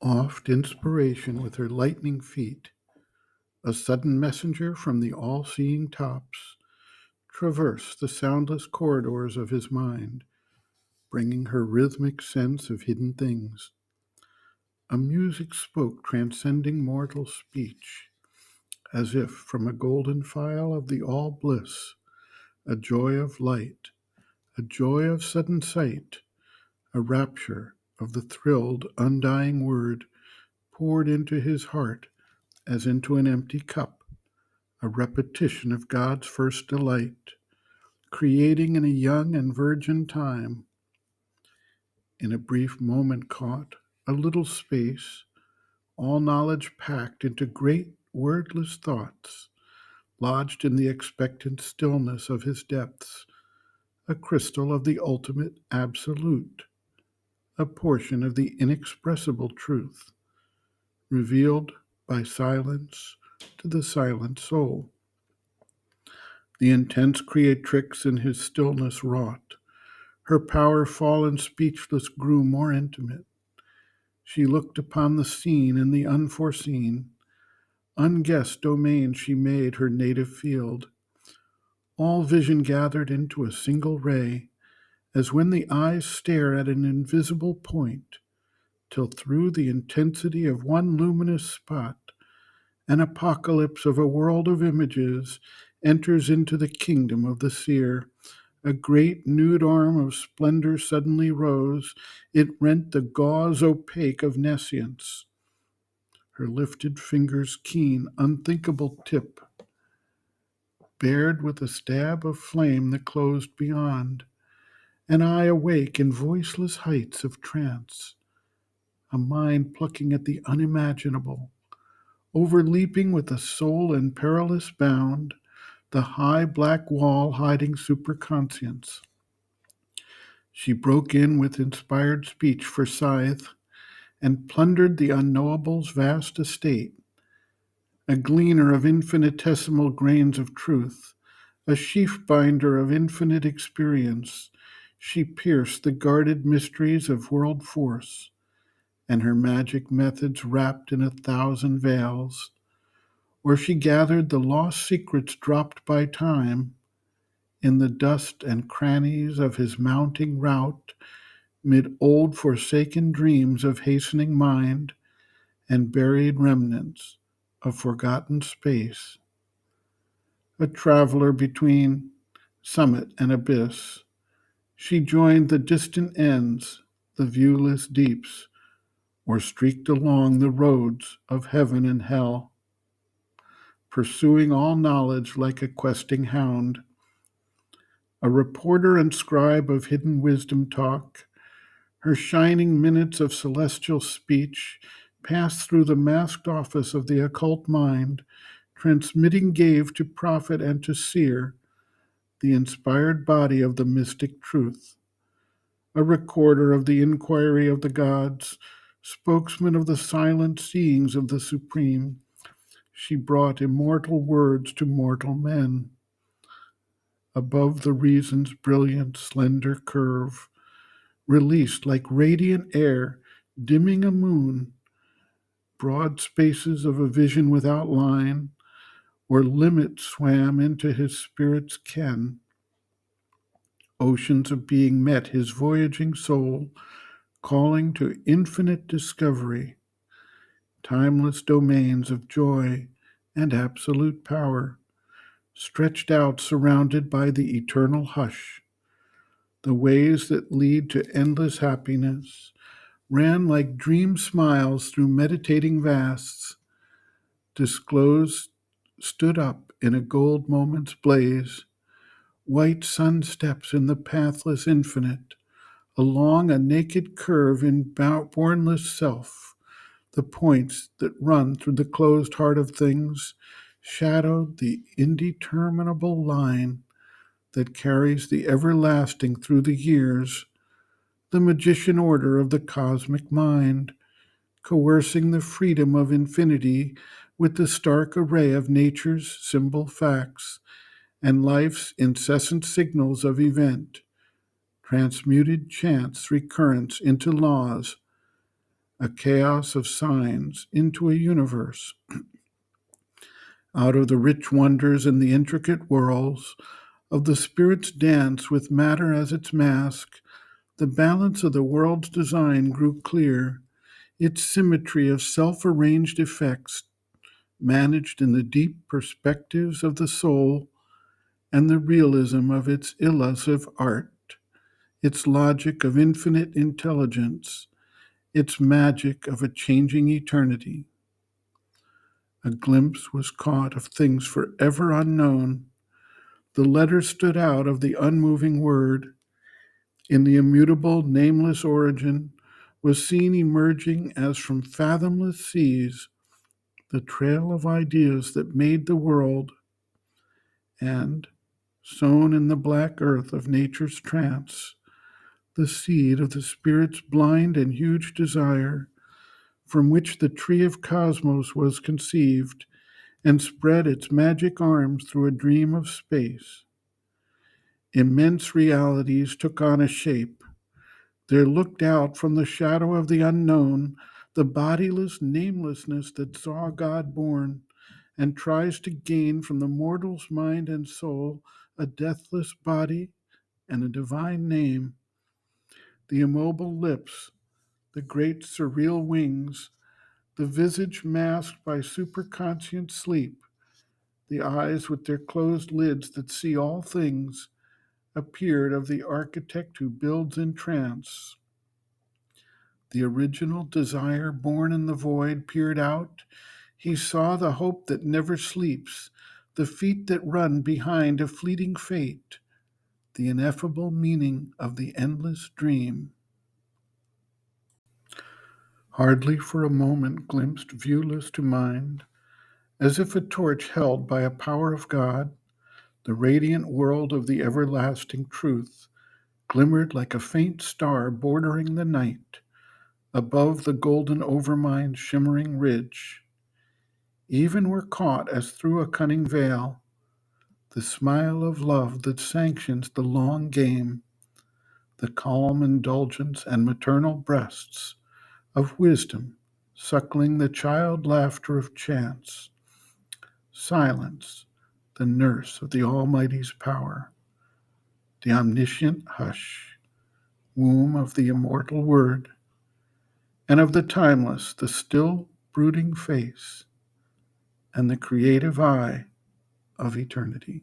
Oft inspiration with her lightning feet, a sudden messenger from the all-seeing tops, traversed the soundless corridors of his mind, bringing her rhythmic sense of hidden things. A music spoke transcending mortal speech, as if from a golden phial of the all-bliss, a joy of light, a joy of sudden sight, a rapture of the thrilled, undying word poured into his heart as into an empty cup, a repetition of God's first delight, creating in a young and virgin time, in a brief moment caught, a little space, all knowledge packed into great wordless thoughts, lodged in the expectant stillness of his depths, a crystal of the ultimate absolute, a portion of the inexpressible truth, revealed by silence to the silent soul. The intense creatrix in his stillness wrought. Her power fallen speechless grew more intimate. She looked upon the seen and the unforeseen. Unguessed domain she made her native field. All vision gathered into a single ray, as when the eyes stare at an invisible point, till through the intensity of one luminous spot, an apocalypse of a world of images enters into the kingdom of the seer. A great nude arm of splendor suddenly rose. It rent the gauze opaque of nescience. Her lifted fingers' keen, unthinkable tip bared with a stab of flame that closed beyond. An eye awake in voiceless heights of trance. A mind plucking at the unimaginable, overleaping with a soul in perilous bound the high black wall hiding superconscience. She broke in with inspired speech for scythe and plundered the unknowable's vast estate, a gleaner of infinitesimal grains of truth, a sheaf binder of infinite experience. She pierced the guarded mysteries of world force, and her magic methods wrapped in 1,000 veils, where she gathered the lost secrets dropped by time in the dust and crannies of his mounting rout, mid old forsaken dreams of hastening mind and buried remnants of forgotten space. A traveler between summit and abyss, she joined the distant ends, the viewless deeps, or streaked along the roads of heaven and hell, pursuing all knowledge like a questing hound. A reporter and scribe of hidden wisdom talk, her shining minutes of celestial speech passed through the masked office of the occult mind, transmitting gave to prophet and to seer the inspired body of the mystic truth. A recorder of the inquiry of the gods, spokesman of the silent seeings of the Supreme, she brought immortal words to mortal men. Above the reason's brilliant, slender curve, released like radiant air, dimming a moon, broad spaces of a vision without line, where limit swam into his spirit's ken. Oceans of being met his voyaging soul, calling to infinite discovery, timeless domains of joy and absolute power, stretched out surrounded by the eternal hush. The ways that lead to endless happiness ran like dream smiles through meditating vasts, disclosed, stood up in a gold moment's blaze, white sun steps in the pathless infinite, along a naked curve in bournless self, the points that run through the closed heart of things, shadowed the indeterminable line that carries the everlasting through the years, the magician order of the cosmic mind, coercing the freedom of infinity with the stark array of nature's symbol facts and life's incessant signals of event, transmuted chance recurrence into laws, a chaos of signs into a universe. Out of the rich wonders and the intricate whirls of the Spirit's dance with matter as its mask, the balance of the world's design grew clear, its symmetry of self arranged effects managed in the deep perspectives of the soul and the realism of its illusive art, its logic of infinite intelligence, its magic of a changing eternity. A glimpse was caught of things forever unknown. The letter stood out of the unmoving word. In the immutable, nameless origin was seen emerging as from fathomless seas the trail of ideas that made the world, and, sown in the black earth of nature's trance, the seed of the Spirit's blind and huge desire, from which the tree of cosmos was conceived and spread its magic arms through a dream of space. Immense realities took on a shape. There looked out from the shadow of the unknown the bodiless namelessness that saw God born and tries to gain from the mortal's mind and soul a deathless body and a divine name. The immobile lips, the great surreal wings, the visage masked by superconscient sleep, the eyes with their closed lids that see all things, appeared of the architect who builds in trance. The original desire born in the void peered out. He saw the hope that never sleeps, the feet that run behind a fleeting fate, the ineffable meaning of the endless dream. Hardly for a moment glimpsed viewless to mind, as if a torch held by a power of God, the radiant world of the everlasting truth glimmered like a faint star bordering the night, above the golden overmined shimmering ridge. Even were caught as through a cunning veil the smile of love that sanctions the long game, the calm indulgence and maternal breasts of wisdom suckling the child laughter of chance, silence, the nurse of the Almighty's power, the omniscient hush, womb of the immortal word, and of the timeless, the still brooding face, and the creative eye of eternity.